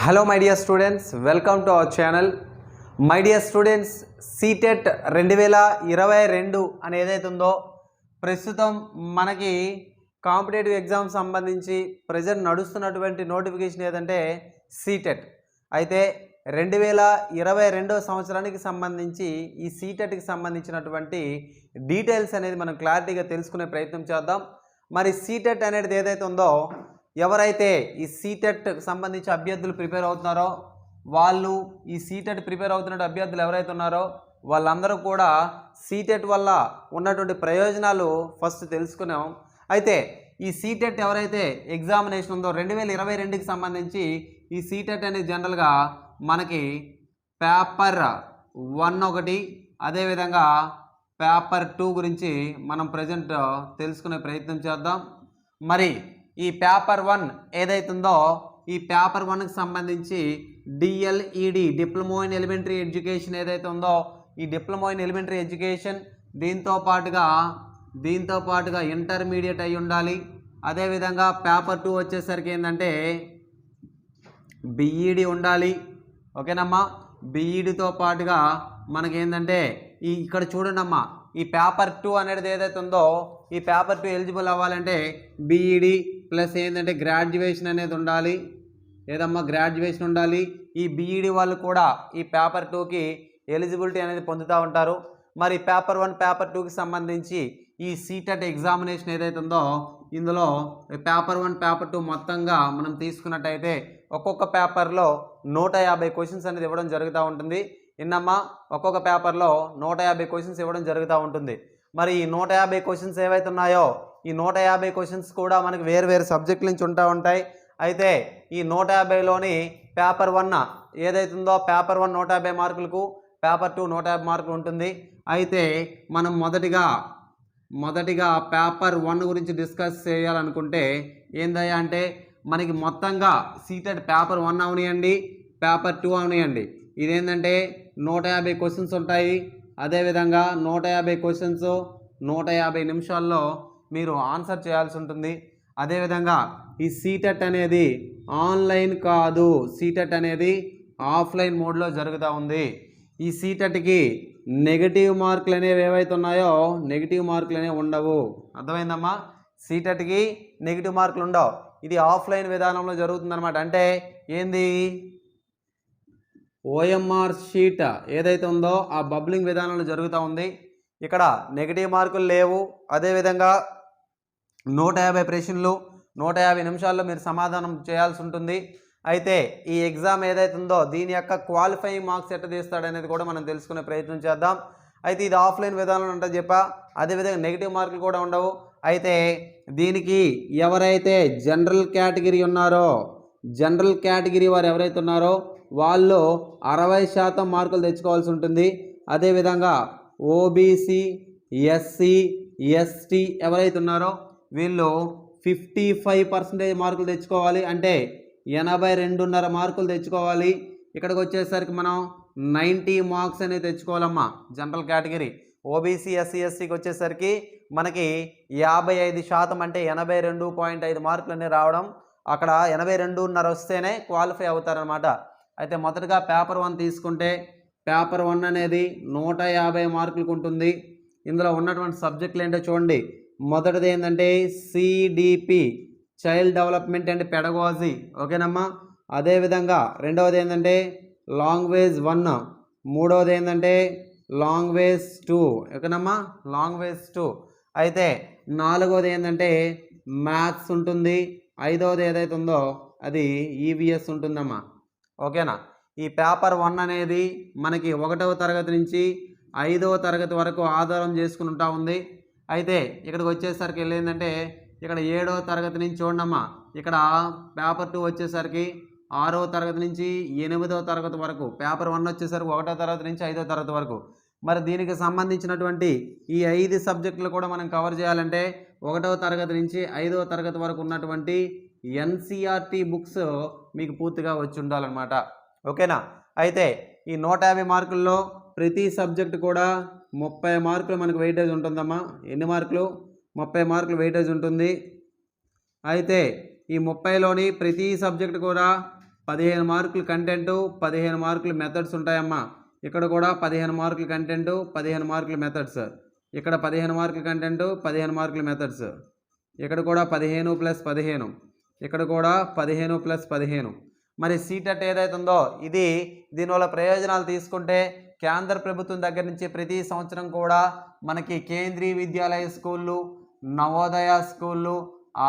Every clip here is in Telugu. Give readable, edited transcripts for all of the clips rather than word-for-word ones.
Hello my dear students, welcome to our channel. My dear students, CTET 2022 అని ఏదైతే ఉందో ప్రస్తుతం మనకి కాంపిటేటివ్ ఎగ్జామ్ సంబంధించి ప్రజెంట్ నడుస్తున్నటువంటి నోటిఫికేషన్ ఏదంటే సీటెట్. అయితే 2022 సంవత్సరానికి సంబంధించి ఈ సీటెట్కి సంబంధించినటువంటి డీటెయిల్స్ అనేది మనం క్లారిటీగా తెలుసుకునే ప్రయత్నం చేద్దాం. మరి సీటెట్ అనేది ఏదైతే ఉందో, ఎవరైతే ఈ సీటెట్ సంబంధించి అభ్యర్థులు ప్రిపేర్ అవుతున్నారో వాళ్ళు, ఈ సీటెట్ ప్రిపేర్ అవుతున్న అభ్యర్థులు ఎవరైతే ఉన్నారో వాళ్ళందరూ కూడా సీటెట్ వల్ల ఉన్నటువంటి ప్రయోజనాలు ఫస్ట్ తెలుసుకున్నాం. అయితే ఈ సీటెట్ ఎవరైతే ఎగ్జామినేషన్ ఉందో 2022కి సంబంధించి ఈ సీటెట్ అనేది జనరల్గా మనకి పేపర్ 1 ఒకటి, అదేవిధంగా పేపర్ 2 గురించి మనం ప్రజెంట్ తెలుసుకునే ప్రయత్నం చేద్దాం. మరి ఈ పేపర్ 1 ఏదైతుందో ఈ పేపర్ 1కి సంబంధించి DLED diploma in elementary education ఏదైతే ఉందో ఈ డిప్లొమా ఇన్ ఎలిమెంటరీ ఎడ్యుకేషన్ దీంతో పాటుగా ఇంటర్మీడియట్ అయి ఉండాలి. అదేవిధంగా పేపర్ 2 వచ్చేసరికి ఏంటంటే బిఈడి ఉండాలి. ఓకేనమ్మా, బిఈడితో పాటుగా మనకేంటంటే ఇక్కడ చూడండి అమ్మా, ఈ పేపర్ 2 అనేది ఏదైతే ఉందో ఈ పేపర్ 2 ఎలిజిబుల్ అవ్వాలంటే బిఈడి ప్లస్ ఏంటంటే గ్రాడ్యుయేషన్ అనేది ఉండాలి. ఏదమ్మా, గ్రాడ్యుయేషన్ ఉండాలి. ఈ బిఈడి వాళ్ళు కూడా ఈ పేపర్ 2కి ఎలిజిబిలిటీ అనేది పొందుతూ ఉంటారు. మరి పేపర్ 1 పేపర్ 2కి సంబంధించి ఈ సీటెట్ ఎగ్జామినేషన్ ఏదైతే ఉందో ఇందులో పేపర్ 1 పేపర్ 2 మొత్తంగా మనం తీసుకున్నట్టయితే ఒక్కొక్క పేపర్లో 150 క్వశ్చన్స్ అనేది ఇవ్వడం జరుగుతూ ఉంటుంది. ఇన్నమ్మా, ఒక్కొక్క పేపర్లో 150 క్వశ్చన్స్ ఇవ్వడం జరుగుతూ ఉంటుంది. మరి ఈ 150 క్వశ్చన్స్ ఏవైతే ఉన్నాయో ఈ 150 క్వశ్చన్స్ కూడా మనకి వేరు సబ్జెక్టుల నుంచి ఉంటాయి. అయితే ఈ 150లోని పేపర్ 1 ఏదైతుందో పేపర్ 1 150 మార్కులకు, పేపర్ 2 150 మార్కులు ఉంటుంది. అయితే మనం మొదటిగా పేపర్ 1 గురించి డిస్కస్ చేయాలనుకుంటే ఏందయ్యా అంటే మనకి మొత్తంగా సీటెట్ పేపర్ 1 అవనియండి, పేపర్ 2 అవనియండి, ఇదేంటంటే 150 క్వశ్చన్స్ ఉంటాయి. అదేవిధంగా 150 క్వశ్చన్స్ 150 నిమిషాల్లో మీరు ఆన్సర్ చేయాల్సి ఉంటుంది. అదేవిధంగా ఈ సీటెట్ అనేది ఆన్లైన్ కాదు, సీటెట్ అనేది ఆఫ్లైన్ మోడ్లో జరుగుతూ ఉంది. ఈ సీటెట్కి నెగిటివ్ మార్కులు అనేవి ఏవైతే ఉన్నాయో నెగిటివ్ మార్కులు అనేవి ఉండవు. అర్థమైందమ్మా, సీటెట్కి నెగిటివ్ మార్కులు ఉండవు. ఇది ఆఫ్లైన్ విధానంలో జరుగుతుందన్నమాట. అంటే ఏంది, ఓఎంఆర్ షీట్ ఏదైతే ఉందో ఆ బబ్లింగ్ విధానంలో జరుగుతూ ఉంది. ఇక్కడ నెగిటివ్ మార్కులు లేవు. అదేవిధంగా 150 ప్రశ్నలు 150 నిమిషాల్లో మీరు సమాధానం చేయాల్సి ఉంటుంది. అయితే ఈ ఎగ్జామ్ ఏదైతే ఉందో దీని యొక్క క్వాలిఫైయింగ్ మార్క్స్ ఎట్లా తీస్తాడనేది కూడా మనం తెలుసుకునే ప్రయత్నం చేద్దాం. అయితే ఇది ఆఫ్లైన్ విధానంలో ఉంటుంది చెప్పా. అదేవిధంగా నెగిటివ్ మార్కులు కూడా ఉండవు. అయితే దీనికి ఎవరైతే జనరల్ కేటగిరీ ఉన్నారో, జనరల్ కేటగిరీ వారు ఎవరైతే ఉన్నారో వాళ్ళు 60% మార్కులు తెచ్చుకోవాల్సి ఉంటుంది. అదేవిధంగా ఓబీసీ, ఎస్సీ, ఎస్టీ ఎవరైతే ఉన్నారో వీళ్ళు 55% మార్కులు తెచ్చుకోవాలి. అంటే 82.5 మార్కులు తెచ్చుకోవాలి. ఇక్కడికి వచ్చేసరికి మనం 90 మార్క్స్ అనేది తెచ్చుకోవాలమ్మా. జనరల్ కేటగిరీ ఓబీసీ, ఎస్సీ, ఎస్టీకి వచ్చేసరికి మనకి 55% అంటే 82.5 మార్కులు అనేవి రావడం. అక్కడ 82.5 వస్తేనే క్వాలిఫై అవుతారనమాట. అయితే మొదటగా పేపర్ 1 తీసుకుంటే పేపర్ 1 అనేది 150 మార్కులకు ఉంటుంది. ఇందులో ఉన్నటువంటి సబ్జెక్టులు ఏంటో చూడండి. మొదటిది ఏంటంటే CDP, child development and pedagogy. ఓకేనమ్మా. అదేవిధంగా రెండవది ఏంటంటే లాంగ్వేజ్ 1, మూడవది ఏంటంటే లాంగ్వేజ్ 2. ఓకేనమ్మా, లాంగ్వేజ్ 2. అయితే నాలుగవది ఏంటంటే మ్యాథ్స్ ఉంటుంది. ఐదవది ఏదైతే ఉందో అది ఈవీఎస్ ఉంటుందమ్మా. ఓకేనా. ఈ పేపర్ 1 అనేది మనకి 1వ తరగతి నుంచి 5వ తరగతి వరకు ఆధారం చేసుకుని ఉంటా ఉంది. అయితే ఇక్కడికి వచ్చేసరికి ఏంటంటే ఇక్కడ 7వ తరగతి నుంచి చూడమ్మా, ఇక్కడ పేపర్ 2 వచ్చేసరికి 6వ తరగతి నుంచి 8వ తరగతి వరకు, పేపర్ 1 వచ్చేసరికి 1వ తరగతి నుంచి 5వ తరగతి వరకు. మరి దీనికి సంబంధించినటువంటి ఈ 5 సబ్జెక్టులు కూడా మనం కవర్ చేయాలంటే 1వ తరగతి నుంచి 5వ తరగతి వరకు ఉన్నటువంటి ఎన్సీఆర్టీ బుక్స్ మీకు పూర్తిగా వచ్చి ఉండాలన్నమాట. ఓకేనా. అయితే ఈ 150 మార్కుల్లో ప్రతి సబ్జెక్టు కూడా 30 మార్కులు మనకు వెయిటేజ్ ఉంటుందమ్మా. ఎన్ని మార్కులు? 30 మార్కులు వెయిటేజ్ ఉంటుంది. అయితే ఈ 30లోని ప్రతి సబ్జెక్ట్ కూడా 15 మార్కులు కంటెంటు, 15 మార్కులు మెథడ్స్ ఉంటాయమ్మా. ఇక్కడ కూడా 15 మార్కులు కంటెంటు, 15 మార్కులు మెథడ్స్. ఇక్కడ 15 మార్కులు కంటెంటు, 15 మార్కులు మెథడ్స్. ఇక్కడ కూడా 15 + 15. ఇక్కడ కూడా 15 + 15. మరి సీటెట్ ఏదైతే ఉందో దీనివల్ల ప్రయోజనాలు తీసుకుంటే కేంద్ర ప్రభుత్వం దగ్గర నుంచి ప్రతి సంవత్సరం కూడా మనకి కేంద్రీయ విద్యాలయ స్కూళ్ళు, నవోదయ స్కూళ్ళు,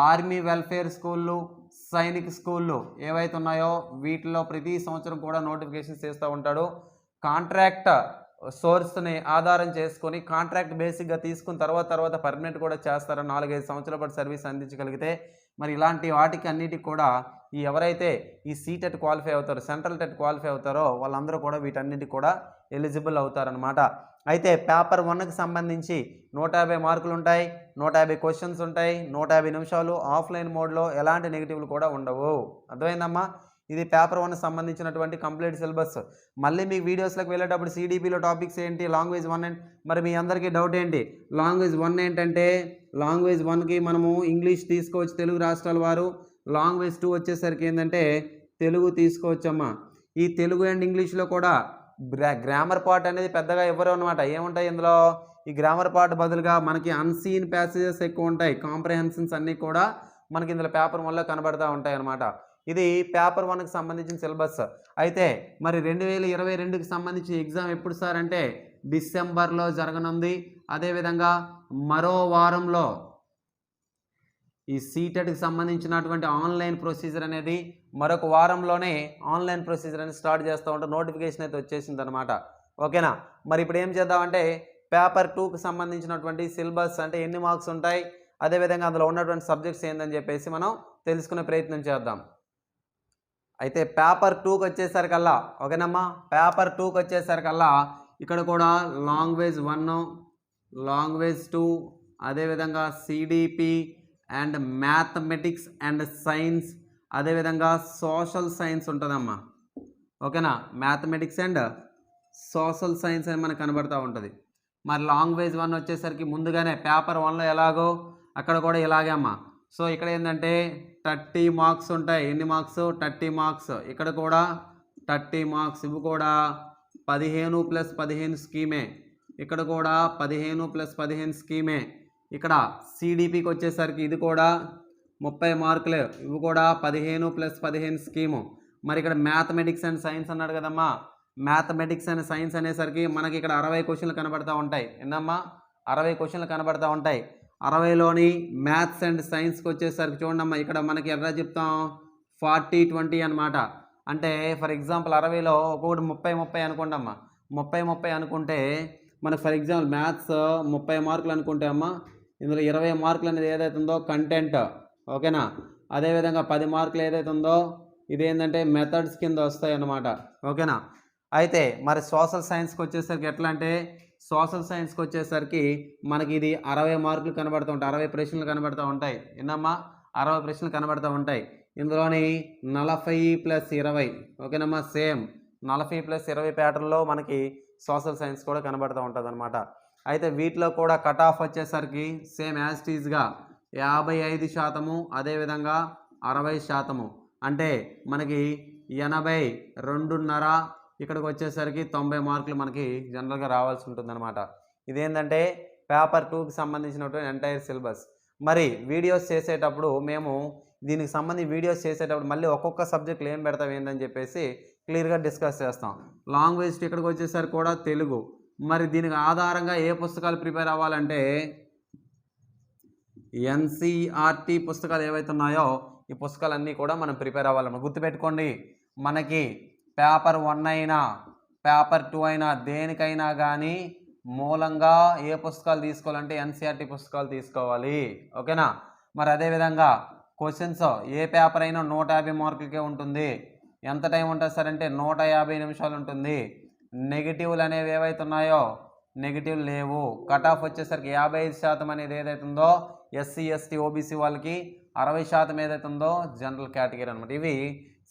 ఆర్మీ వెల్ఫేర్ స్కూళ్ళు, సైనిక్ స్కూళ్ళు ఏవైతే ఉన్నాయో వీటిలో ప్రతి సంవత్సరం కూడా నోటిఫికేషన్స్ చేస్తూ ఉంటాడు. కాంట్రాక్ట్ సోర్స్ని ఆధారం చేసుకొని కాంట్రాక్ట్ బేసిక్గా తీసుకున్న తర్వాత పర్మనెంట్ కూడా చేస్తారు. 4-5 సంవత్సరాల పాటు సర్వీస్ అందించగలిగితే మరి ఇలాంటి వాటికి అన్నిటికి కూడా ఎవరైతే ఈ సీటెట్ క్వాలిఫై అవుతారో, సెంట్రల్ టెట్ క్వాలిఫై అవుతారో వాళ్ళందరూ కూడా వీటన్నిటికి కూడా ఎలిజిబుల్ అవుతారనమాట. అయితే పేపర్ 1కి సంబంధించి 150 మార్కులు ఉంటాయి, 150 క్వశ్చన్స్ ఉంటాయి, 150 నిమిషాలు. ఆఫ్లైన్ మోడ్లో ఎలాంటి నెగిటివ్లు కూడా ఉండవు. అర్థమైందమ్మా? ఇది పేపర్ 1 సంబంధించినటువంటి కంప్లీట్ సిలబస్. మళ్ళీ మీకు వీడియోస్లోకి వెళ్ళేటప్పుడు సిడిపిలో టాపిక్స్ ఏంటి, లాంగ్వేజ్ 1 ఏంటి, మరి మీ అందరికీ డౌట్ ఏంటి, లాంగ్వేజ్ 1 ఏంటంటే లాంగ్వేజ్ 1కి మనము ఇంగ్లీష్ తీసుకోవచ్చు తెలుగు రాష్ట్రాల వారు. లాంగ్వేజ్ 2 వచ్చేసరికి ఏంటంటే తెలుగు తీసుకోవచ్చమ్మా. ఈ తెలుగు అండ్ ఇంగ్లీష్లో కూడా గ్రామర్ పార్ట్ అనేది పెద్దగా ఇవ్వరు అనమాట. ఏముంటాయి ఇందులో, ఈ గ్రామర్ పార్ట్ బదులుగా మనకి అన్సీన్ ప్యాసేజెస్ ఎక్కువ ఉంటాయి. కాంప్రహెన్షన్స్ అన్నీ కూడా మనకి ఇందులో పేపర్ 1లో కనబడుతూ ఉంటాయి అన్నమాట. ఇది పేపర్ 1కి సంబంధించిన సిలబస్. అయితే మరి 2022కి సంబంధించిన ఎగ్జామ్ ఎప్పుడు సార్ అంటే డిసెంబర్లో జరగనుంది. అదేవిధంగా మరో వారంలో ఈ సీటెట్కి సంబంధించినటువంటి ఆన్లైన్ ప్రొసీజర్ అనేది మరొక వారంలోనే ఆన్లైన్ ప్రొసీజర్ అనేది స్టార్ట్ చేస్తూ ఉంటాం. నోటిఫికేషన్ అయితే వచ్చేసింది అనమాట. ఓకేనా? మరి ఇప్పుడు ఏం చేద్దామంటే పేపర్ 2కి సంబంధించినటువంటి సిలబస్ అంటే ఎన్ని మార్క్స్ ఉంటాయి, అదేవిధంగా అందులో ఉన్నటువంటి సబ్జెక్ట్స్ ఏందని చెప్పేసి మనం తెలుసుకునే ప్రయత్నం చేద్దాం. అయితే పేపర్ 2కి వచ్చేసరికల్లా, ఓకేనమ్మా, పేపర్ 2కి వచ్చేసరికల్లా ఇక్కడ కూడా లాంగ్వేజ్ 1, లాంగ్వేజ్ 2, అదేవిధంగా CDP and mathematics and science, అదేవిధంగా సోషల్ సైన్స్ ఉంటుందమ్మా. ఓకేనా? మ్యాథమెటిక్స్ అండ్ సోషల్ సైన్స్ అని మనకు కనబడుతూ ఉంటుంది. మరి లాంగ్వేజ్ 1 వచ్చేసరికి ముందుగానే పేపర్ 1లో ఎలాగో అక్కడ కూడా ఇలాగే అమ్మా. సో ఇక్కడ ఏంటంటే 30 మార్క్స్ ఉంటాయి. ఎన్ని మార్క్స్? 30 మార్క్స్. ఇక్కడ కూడా 30 మార్క్స్. ఇవి కూడా 15 + 15 స్కీమే. ఇక్కడ కూడా 15 + 15 స్కీమే. ఇక్కడ సిడిపికి వచ్చేసరికి ఇది కూడా 30 మార్కులే. ఇవి కూడా 15 + 15 స్కీము. మరి ఇక్కడ మ్యాథమెటిక్స్ అండ్ సైన్స్ అన్నాడు కదమ్మా. మ్యాథమెటిక్స్ అండ్ సైన్స్ అనేసరికి మనకి ఇక్కడ 60 క్వశ్చన్లు కనబడతా ఉంటాయి. ఏందమ్మా? 60 క్వశ్చన్లు కనబడతా ఉంటాయి. 60లోని మ్యాథ్స్ అండ్ సైన్స్కి వచ్చేసరికి చూడమ్మా, ఇక్కడ మనకి ఎట్లా చెప్తాం 40-20 అనమాట. అంటే ఫర్ ఎగ్జాంపుల్ 60లో ఒక్కొక్కటి 30 అనుకోండమ్మా. 30 అనుకుంటే మనకు ఫర్ ఎగ్జాంపుల్ మ్యాథ్స్ 30 మార్కులు అనుకుంటే అమ్మా, ఇందులో 20 మార్కులు అనేది ఏదైతే ఉందో కంటెంట్. ఓకేనా? అదేవిధంగా 10 మార్కులు ఏదైతే ఉందో ఇదేంటంటే మెథడ్స్ కింద వస్తాయి అన్నమాట. ఓకేనా? అయితే మరి సోషల్ సైన్స్కి వచ్చేసరికి ఎట్లా అంటే సోషల్ సైన్స్కి వచ్చేసరికి మనకి ఇది 60 మార్కులు కనబడుతూ ఉంటాయి. 60 ప్రశ్నలు కనబడుతూ ఉంటాయి. ఏందమ్మా? 60 ప్రశ్నలు కనబడుతూ ఉంటాయి. ఇందులోని 40 + 20. ఓకేనమ్మా? సేమ్ 40 + 20 ప్యాటర్న్లో మనకి సోషల్ సైన్స్ కూడా కనబడుతూ ఉంటుంది అనమాట. అయితే వీటిలో కూడా కట్ ఆఫ్ వచ్చేసరికి సేమ్ యాజ్ టీజ్గా 55%, అదేవిధంగా 60%. అంటే మనకి 82.5. ఇక్కడికి వచ్చేసరికి 90 మార్కులు మనకి జనరల్గా రావాల్సి ఉంటుందన్నమాట. ఇదేంటంటే పేపర్ 2కి సంబంధించినటువంటి ఎంటైర్ సిలబస్. మరి వీడియోస్ చేసేటప్పుడు మేము దీనికి సంబంధించి వీడియోస్ చేసేటప్పుడు మళ్ళీ ఒక్కొక్క సబ్జెక్టులు ఏం పెడతాం ఏందని చెప్పేసి క్లియర్గా డిస్కస్ చేస్తాం. లాంగ్వేజ్ ఇక్కడికి వచ్చేసరికి కూడా తెలుగు. మరి దీనికి ఆధారంగా ఏ పుస్తకాలు ప్రిపేర్ అవ్వాలంటే ఎన్సిఆర్టీ పుస్తకాలు ఏవైతే ఉన్నాయో ఈ పుస్తకాలన్నీ కూడా మనం ప్రిపేర్ అవ్వాలన్నమాట. గుర్తుపెట్టుకోండి, మనకి పేపర్ 1 అయినా పేపర్ 2 అయినా దేనికైనా కానీ మూలంగా ఏ పుస్తకాలు తీసుకోవాలంటే ఎన్సిఆర్టీ పుస్తకాలు తీసుకోవాలి. ఓకేనా? మరి అదేవిధంగా క్వశ్చన్స్ ఏ పేపర్ అయినా 150 మార్కులకే ఉంటుంది. ఎంత టైం ఉంటుంది సార్ అంటే 150 నిమిషాలు ఉంటుంది. నెగిటివ్లు అనేవి ఏవైతే ఉన్నాయో నెగిటివ్ లేవు. కట్ ఆఫ్ వచ్చేసరికి 55% అనేది ఏదైతే ఉందో ఎస్సీ ఎస్టీ ఓబీసీ వాళ్ళకి, 60% ఏదైతే ఉందో జనరల్ కేటగిరీ అనమాట. ఇవి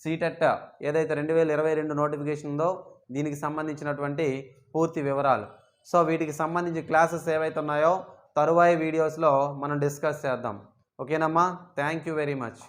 సీటెట్ ఏదైతే 2022 నోటిఫికేషన్ ఉందో దీనికి సంబంధించినటువంటి పూర్తి వివరాలు. సో వీటికి సంబంధించి క్లాసెస్ ఏవైతే ఉన్నాయో తరువాయి వీడియోస్లో మనం డిస్కస్ చేద్దాం. ఓకేనమ్మా? Thank you very much.